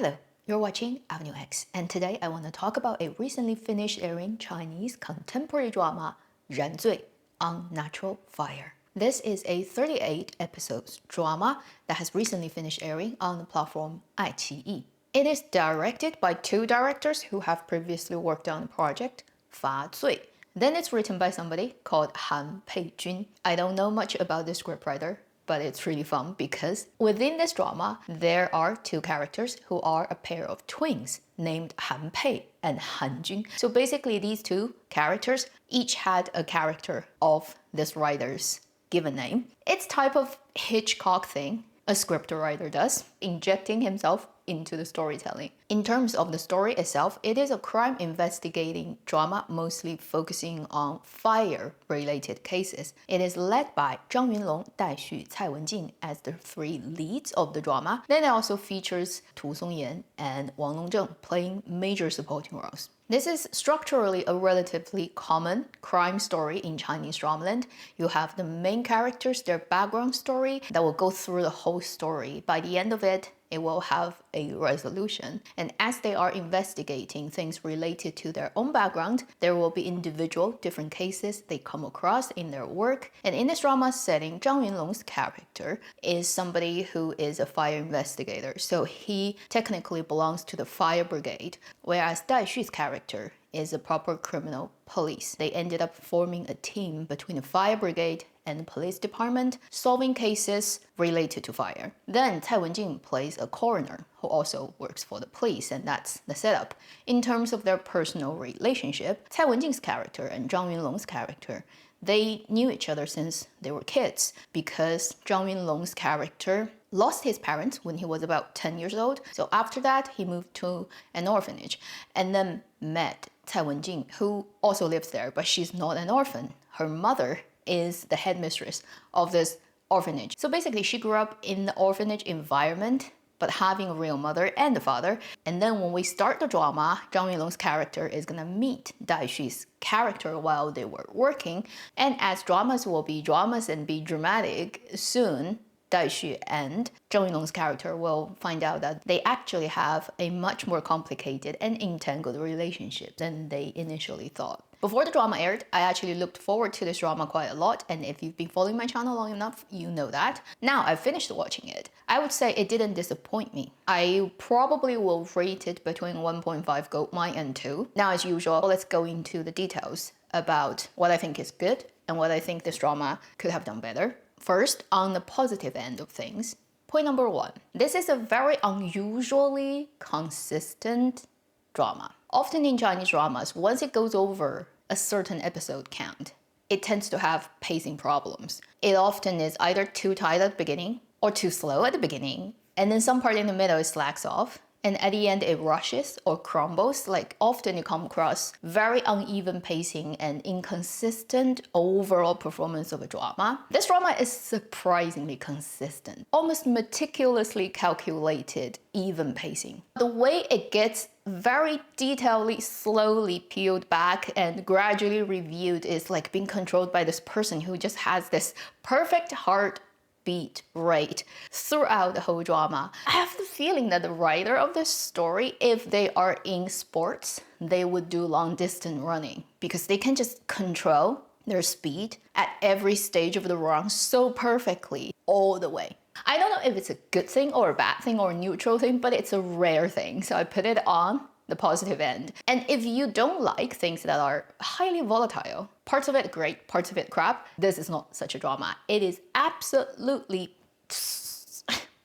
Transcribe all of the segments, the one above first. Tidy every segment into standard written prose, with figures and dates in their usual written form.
Hello, you're watching Avenue X, and today I want to talk about a recently finished airing Chinese contemporary drama, 燃罪, Unnatural Fire. This is a 38 episodes drama that has recently finished airing on the platform iQIYI. It is directed by two directors who have previously worked on the project, 罚罪. Then it's written by somebody called Han Peijun. I don't know much about the scriptwriter, but it's really fun because within this drama, there are two characters who are a pair of twins named Han Pei and Han Jun. So basically, these two characters each had a character of this writer's given name. It's type of Hitchcock thing a scriptwriter does, injecting himself into the storytelling. In terms of the story itself, it is a crime investigating drama, mostly focusing on fire-related cases. It is led by Zhang Yunlong, Dai Xu, Cai Wenjing as the three leads of the drama. Then it also features Tu Songyan and Wang Longzheng playing major supporting roles. This is structurally a relatively common crime story in Chinese dramaland. You have the main characters, their background story that will go through the whole story. By the end of it, it will have a resolution. And as they are investigating things related to their own background, there will be individual different cases they come across in their work. And in this drama setting, Zhang Yunlong's character is somebody who is a fire investigator. So he technically belongs to the fire brigade, whereas Dai Xu's character is a proper criminal police. They ended up forming a team between the fire brigade and the police department, solving cases related to fire. Then Cai Wenjing plays a coroner who also works for the police, and that's the setup. In terms of their personal relationship, Cai Wenjing's character and Zhang Yunlong's character, they knew each other since they were kids because Zhang Yunlong's character lost his parents when he was about 10 years old. So after that, he moved to an orphanage and then met Cai Wenjing, who also lives there, but she's not an orphan. Her mother is the headmistress of this orphanage. So basically, she grew up in the orphanage environment, but having a real mother and a father. And then when we start the drama, Zhang Yunlong's character is gonna meet Dai Xu's character while they were working. And as dramas will be dramas and be dramatic, soon Dai Xu and Zhang Yunlong's character will find out that they actually have a much more complicated and entangled relationship than they initially thought. Before the drama aired, I actually looked forward to this drama quite a lot, and if you've been following my channel long enough, you know that. Now I've finished watching it. I would say it didn't disappoint me. I probably will rate it between 1.5 goldmine and 2. Now, as usual, let's go into the details about what I think is good and what I think this drama could have done better. First, on the positive end of things, point number 1. This is a very unusually consistent drama. Often in Chinese dramas, once it goes over a certain episode count, it tends to have pacing problems. It often is either too tight at the beginning or too slow at the beginning, and then some part in the middle it slacks off, and at the end it rushes or crumbles. Like often you come across very uneven pacing and inconsistent overall performance of a drama. This drama is surprisingly consistent, almost meticulously calculated, even pacing. The way it gets very detailedly, slowly peeled back and gradually reviewed is like being controlled by this person who just has this perfect heartbeat rate throughout the whole drama. I have the feeling that the writer of this story, if they are in sports, they would do long distance running because they can just control their speed at every stage of the run so perfectly all the way. I don't know if it's a good thing or a bad thing or a neutral thing, but it's a rare thing. So I put it on the positive end. And if you don't like things that are highly volatile, parts of it great, parts of it crap, this is not such a drama. It is absolutely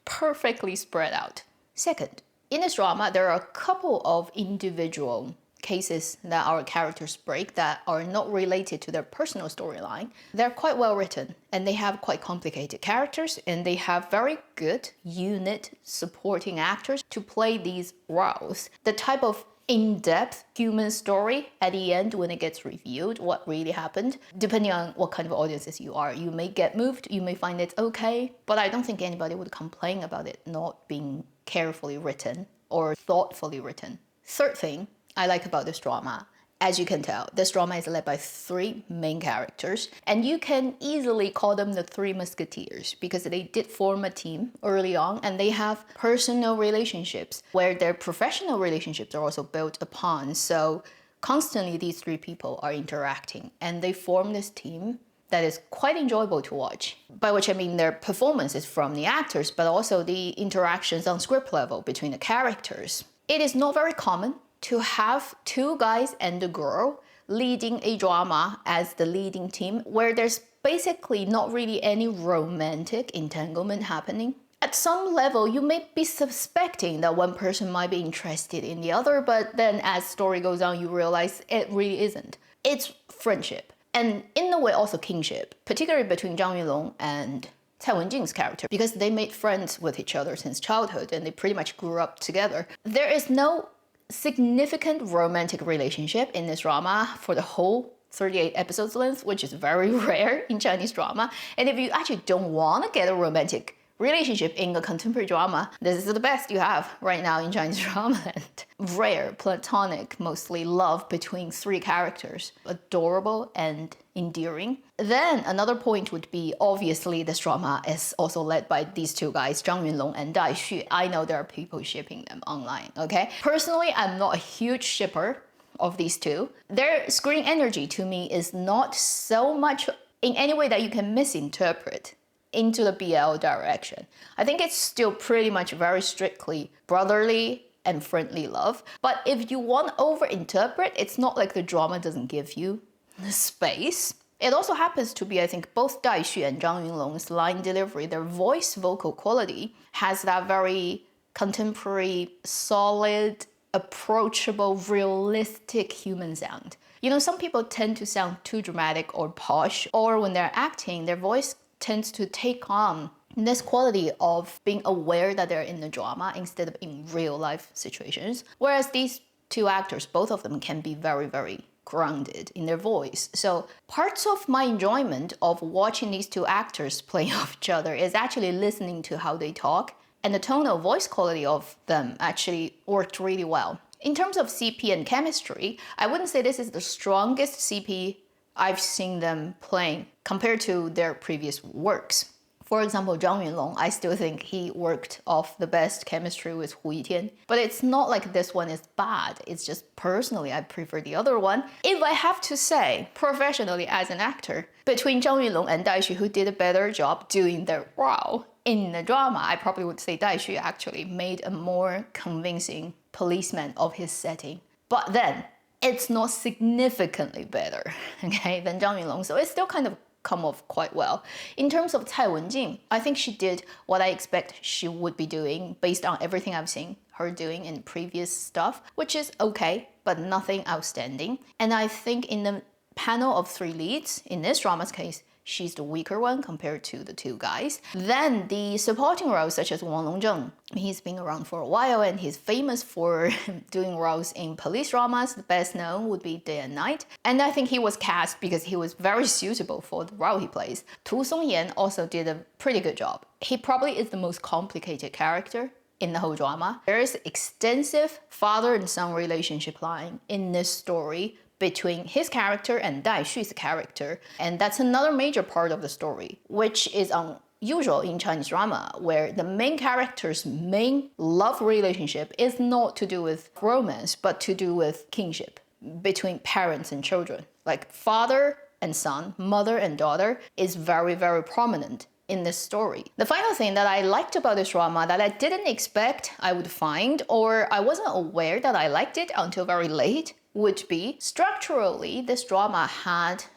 perfectly spread out. Second, in this drama, there are a couple of individual cases that our characters break that are not related to their personal storyline. They're quite well written and they have quite complicated characters and they have very good unit supporting actors to play these roles. The type of in-depth human story at the end when it gets revealed what really happened, depending on what kind of audiences you are, you may get moved, you may find it okay, but I don't think anybody would complain about it not being carefully written or thoughtfully written. Third thing I like about this drama As you can tell, this drama is led by 3 main characters, and you can easily call them the 3 musketeers because they did form a team early on, and they have personal relationships where their professional relationships are also built upon. So constantly these 3 people are interacting, and they form this team that is quite enjoyable to watch. By which I mean their performances from the actors, but also the interactions on script level between the characters. It is not very common to have 2 guys and a girl leading a drama as the leading team, where there's basically not really any romantic entanglement happening. At some level, you may be suspecting that one person might be interested in the other, but then as story goes on, you realize it really isn't. It's friendship, and in a way also kinship, particularly between Zhang Yunlong and Cai Wenjing's character, because they made friends with each other since childhood and they pretty much grew up together. There is no significant romantic relationship in this drama for the whole 38 episodes length, which is very rare in Chinese drama. And if you actually don't want to get a romantic relationship in a contemporary drama, this is the best you have right now in Chinese drama. Rare, platonic, mostly love between 3 characters. Adorable and endearing. Then another point would be, obviously this drama is also led by these 2 guys, Zhang Yunlong and Dai Xu. I know there are people shipping them online, okay? Personally, I'm not a huge shipper of these 2. Their screen energy to me is not so much in any way that you can misinterpret into the BL direction. I think it's still pretty much very strictly brotherly and friendly love. But if you want to overinterpret, it's not like the drama doesn't give you the space. It also happens to be, I think, both Dai Xu and Zhang Yunlong's line delivery, their voice vocal quality has that very contemporary, solid, approachable, realistic human sound. You know, some people tend to sound too dramatic or posh, or when they're acting, their voice tends to take on this quality of being aware that they're in the drama instead of in real life situations. Whereas these 2 actors, both of them can be very, very grounded in their voice. So parts of my enjoyment of watching these 2 actors play off each other is actually listening to how they talk, and the tonal voice quality of them actually worked really well. In terms of CP and chemistry, I wouldn't say this is the strongest CP I've seen them playing compared to their previous works. For example, Zhang Yunlong, I still think he worked off the best chemistry with Hu Yitian. But it's not like this one is bad. It's just personally I prefer the other one. If I have to say, professionally as an actor, between Zhang Yunlong and Dai Xu, who did a better job doing their role in the drama, I probably would say Dai Xu actually made a more convincing policeman of his setting. But then, it's not significantly better, okay, than Zhang Yunlong, so it's still kind of come off quite well. In terms of Cai Wenjing, I think she did what I expect she would be doing based on everything I've seen her doing in previous stuff, which is okay, but nothing outstanding. And I think in the panel of 3 leads, in this drama's case, she's the weaker one compared to the 2 guys. Then the supporting roles such as Wang Longzheng, he's been around for a while and he's famous for doing roles in police dramas. The best known would be Day and Night. And I think he was cast because he was very suitable for the role he plays. Tu Songyan also did a pretty good job. He probably is the most complicated character in the whole drama. There is extensive father and son relationship line in this story between his character and Dai Xu's character. And that's another major part of the story, which is unusual in Chinese drama, where the main character's main love relationship is not to do with romance, but to do with kinship between parents and children. Like father and son, mother and daughter is very, very prominent in this story. The final thing that I liked about this drama that I didn't expect I would find, or I wasn't aware that I liked it until very late, would be structurally this drama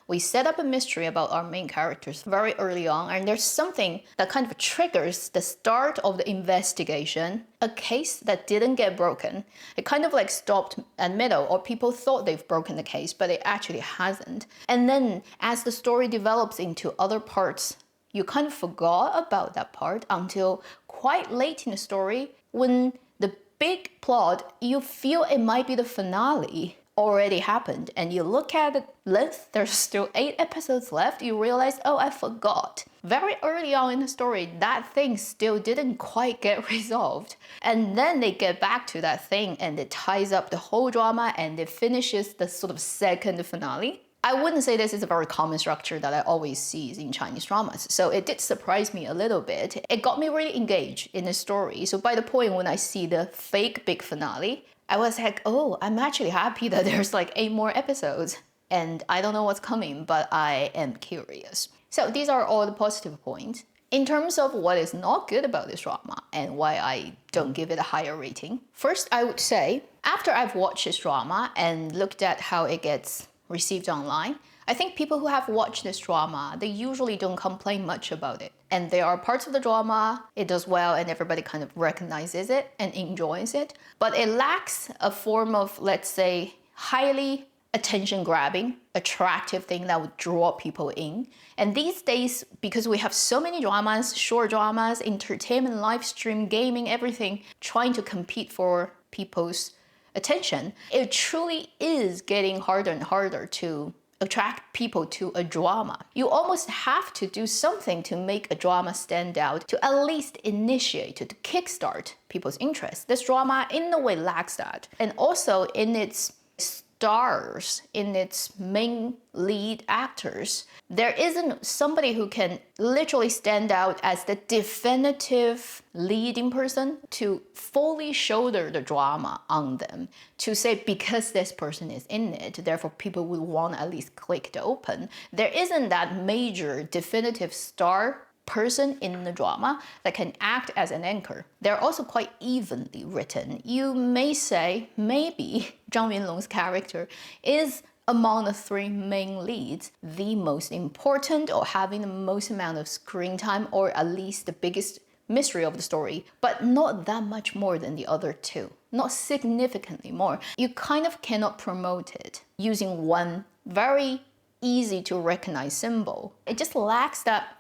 we set up a mystery about our main characters very early on, and there's something that kind of triggers the start of the investigation, a case that didn't get broken. It kind of like stopped at middle, or people thought they've broken the case, but it actually hasn't. And then as the story develops into other parts, you kind of forgot about that part until quite late in the story, when the big plot, you feel it might be the finale already happened and you look at the length, there's still 8 episodes left, you realize, oh, I forgot. Very early on in the story, that thing still didn't quite get resolved. And then they get back to that thing and it ties up the whole drama and it finishes the sort of second finale. I wouldn't say this is a very common structure that I always see in Chinese dramas. So it did surprise me a little bit. It got me really engaged in the story. So by the point when I see the fake big finale, I was like, oh, I'm actually happy that there's like 8 more episodes. And I don't know what's coming, but I am curious. So these are all the positive points. In terms of what is not good about this drama and why I don't give it a higher rating, first I would say, after I've watched this drama and looked at how it gets received online, I think people who have watched this drama, they usually don't complain much about it. And there are parts of the drama, it does well and everybody kind of recognizes it and enjoys it. But it lacks a form of, let's say, highly attention-grabbing, attractive thing that would draw people in. And these days, because we have so many dramas, short dramas, entertainment, live stream, gaming, everything, trying to compete for people's attention, it truly is getting harder and harder to attract people to a drama. You almost have to do something to make a drama stand out, to at least initiate, to kickstart people's interest. This drama in a way lacks that. And also in its stars, in its main lead actors, there isn't somebody who can literally stand out as the definitive leading person to fully shoulder the drama on them, to say because this person is in it, therefore people would want to at least click to open. There isn't that major definitive star person in the drama that can act as an anchor. They're also quite evenly written. You may say maybe Zhang Yunlong's character is among the 3 main leads the most important or having the most amount of screen time or at least the biggest mystery of the story, but not that much more than the other 2. Not significantly more. You kind of cannot promote it using one very easy to recognize symbol. It just lacks that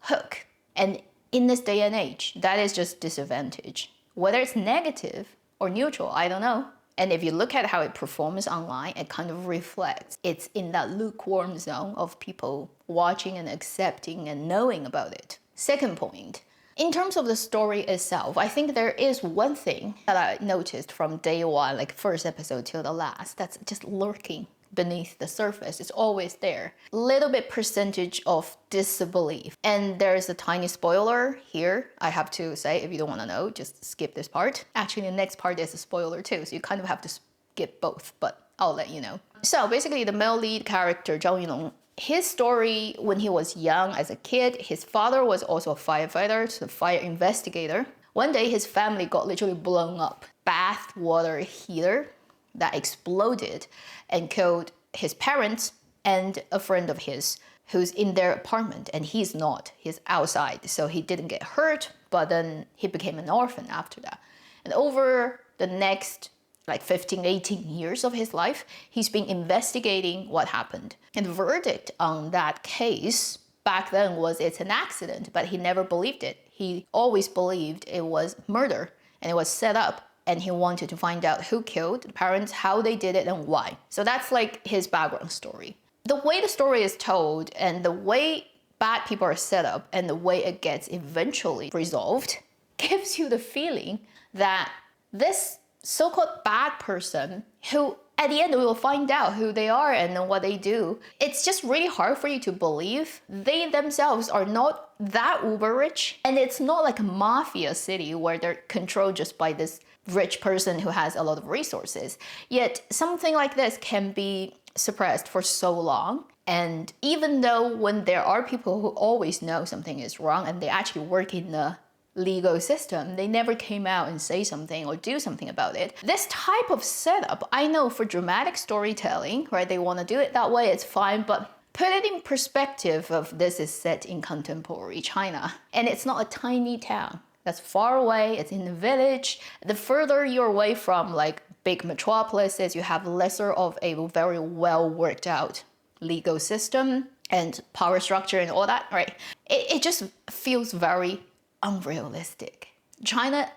hook. And in this day and age, that is just disadvantage. Whether it's negative or neutral, I don't know. And if you look at how it performs online, it kind of reflects. It's in that lukewarm zone of people watching and accepting and knowing about it. Second point, in terms of the story itself, I think there is one thing that I noticed from day one, like first episode till the last, that's just lurking beneath the surface. It's always there. Little bit percentage of disbelief. And there's a tiny spoiler here. I have to say, if you don't want to know, just skip this part. Actually, the next part is a spoiler too, so you kind of have to skip both, but I'll let you know. So basically, the male lead character, Zhang Yunlong, his story when he was young as a kid, his father was also a firefighter, so a fire investigator. One day, his family got literally blown up. Bath water heater that exploded and killed his parents and a friend of his who's in their apartment, and he's not. He's outside, so he didn't get hurt, but then he became an orphan after that. And over the next like 15, 18 years of his life, he's been investigating what happened. And the verdict on that case back then was it's an accident, but he never believed it. He always believed it was murder and it was set up. And he wanted to find out who killed the parents, how they did it, and why. So that's like his background story. The way the story is told and the way bad people are set up and the way it gets eventually resolved gives you the feeling that this so-called bad person, who at the end we will find out who they are and what they do, it's just really hard for you to believe they themselves are not that uber rich. And it's not like a mafia city where they're controlled just by this rich person who has a lot of resources. Yet something like this can be suppressed for so long. And even though when there are people who always know something is wrong and they actually work in the legal system, they never came out and say something or do something about it. This type of setup, I know for dramatic storytelling, right, they want to do it that way, it's fine, but put it in perspective of this is set in contemporary China. And it's not a tiny town. That's far away, it's in the village. The further you're away from like big metropolises, you have lesser of a very well worked out legal system and power structure and all that, right? It just feels very unrealistic. China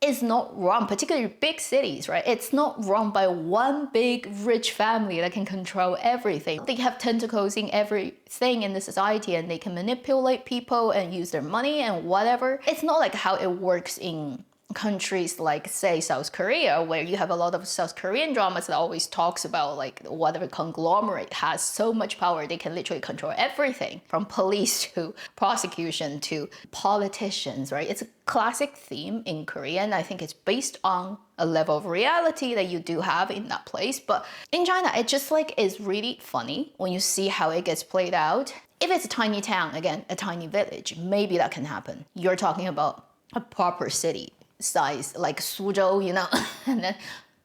is not run, particularly big cities, right? It's not run by one big rich family that can control everything. They have tentacles in everything in the society and they can manipulate people and use their money and whatever. It's not like how it works in countries like, say, South Korea, where you have a lot of South Korean dramas that always talks about like whatever conglomerate has so much power they can literally control everything from police to prosecution to politicians, right? It's a classic theme in Korea, and I think it's based on a level of reality that you do have in that place. But in China, it just like is really funny when you see how it gets played out. If it's a tiny town, again, a tiny village, maybe that can happen. You're talking about a proper city size like Suzhou, you know, and then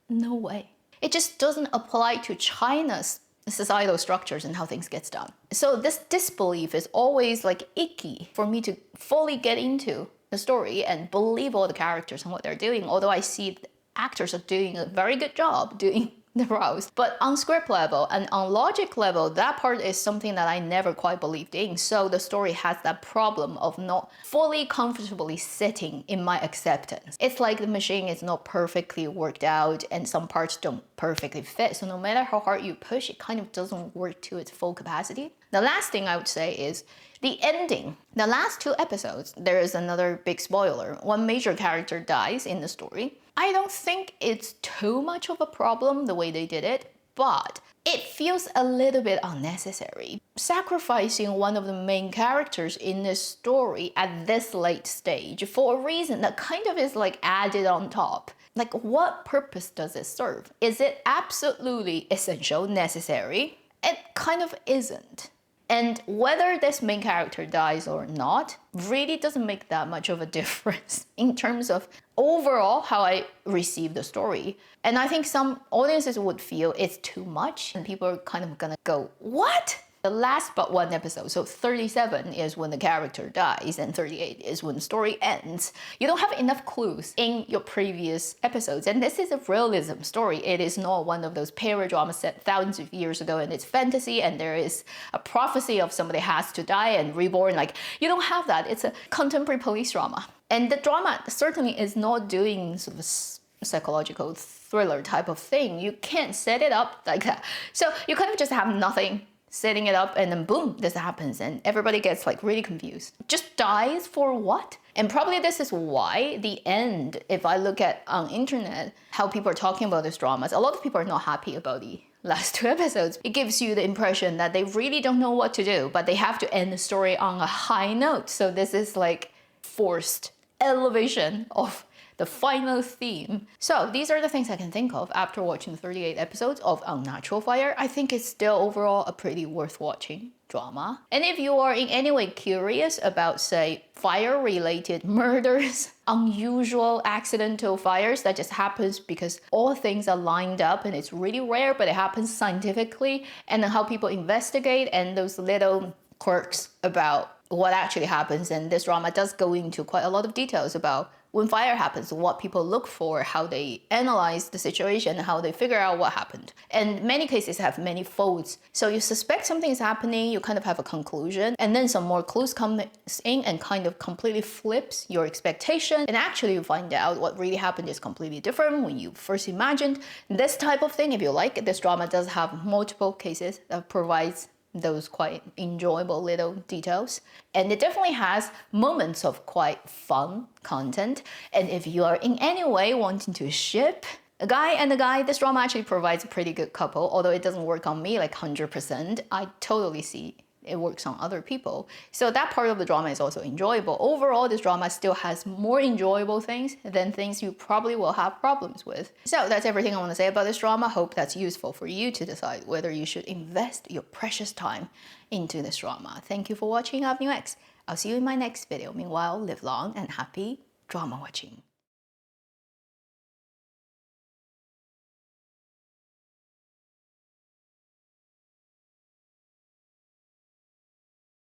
no way. It just doesn't apply to China's societal structures and how things gets done. So this disbelief is always like icky for me to fully get into the story and believe all the characters and what they're doing, although I see the actors are doing a very good job doing the roles. But on script level and on logic level, that part is something that I never quite believed in. So the story has that problem of not fully comfortably sitting in my acceptance. It's like the machine is not perfectly worked out and some parts don't perfectly fit. So no matter how hard you push, it kind of doesn't work to its full capacity. The last thing I would say is the ending. The last 2 episodes, there is another big spoiler. One major character dies in the story. I don't think it's too much of a problem the way they did it, but it feels a little bit unnecessary. Sacrificing one of the main characters in this story at this late stage for a reason that kind of is like added on top. Like, what purpose does it serve? Is it absolutely essential, necessary? It kind of isn't. And whether this main character dies or not really doesn't make that much of a difference in terms of overall how I receive the story. And I think some audiences would feel it's too much and people are kind of gonna go, what? The last but one episode, so 37 is when the character dies and 38 is when the story ends. You don't have enough clues in your previous episodes. And this is a realism story. It is not one of those paradramas set thousands of years ago and it's fantasy and there is a prophecy of somebody has to die and reborn. Like, you don't have that. It's a contemporary police drama. And the drama certainly is not doing sort of psychological thriller type of thing. You can't set it up like that. So you kind of just have nothing, setting it up, and then boom, this happens and everybody gets like really confused. Just dies for what? And probably this is why the end, if I look at on internet, how people are talking about these dramas, a lot of people are not happy about the last 2 episodes. It gives you the impression that they really don't know what to do, but they have to end the story on a high note. So this is like forced elevation of the final theme. So these are the things I can think of after watching 38 episodes of Unnatural Fire. I think it's still overall a pretty worth watching drama. And if you are in any way curious about, say, fire-related murders, unusual accidental fires that just happens because all things are lined up and it's really rare, but it happens scientifically, and then how people investigate and those little quirks about what actually happens. And this drama does go into quite a lot of details about when fire happens, what people look for, how they analyze the situation, how they figure out what happened. And many cases have many folds. So you suspect something is happening, you kind of have a conclusion, and then some more clues come in and kind of completely flips your expectation. And actually you find out what really happened is completely different when you first imagined. This type of thing, if you like it, this drama does have multiple cases that provides those quite enjoyable little details. And it definitely has moments of quite fun content. And if you are in any way wanting to ship a guy and a guy, this drama actually provides a pretty good couple, although it doesn't work on me like 100%. I totally see it works on other people. So that part of the drama is also enjoyable. Overall, this drama still has more enjoyable things than things you probably will have problems with. So that's everything I want to say about this drama. Hope that's useful for you to decide whether you should invest your precious time into this drama. Thank you for watching Avenue X. I'll see you in my next video. Meanwhile, live long and happy drama watching.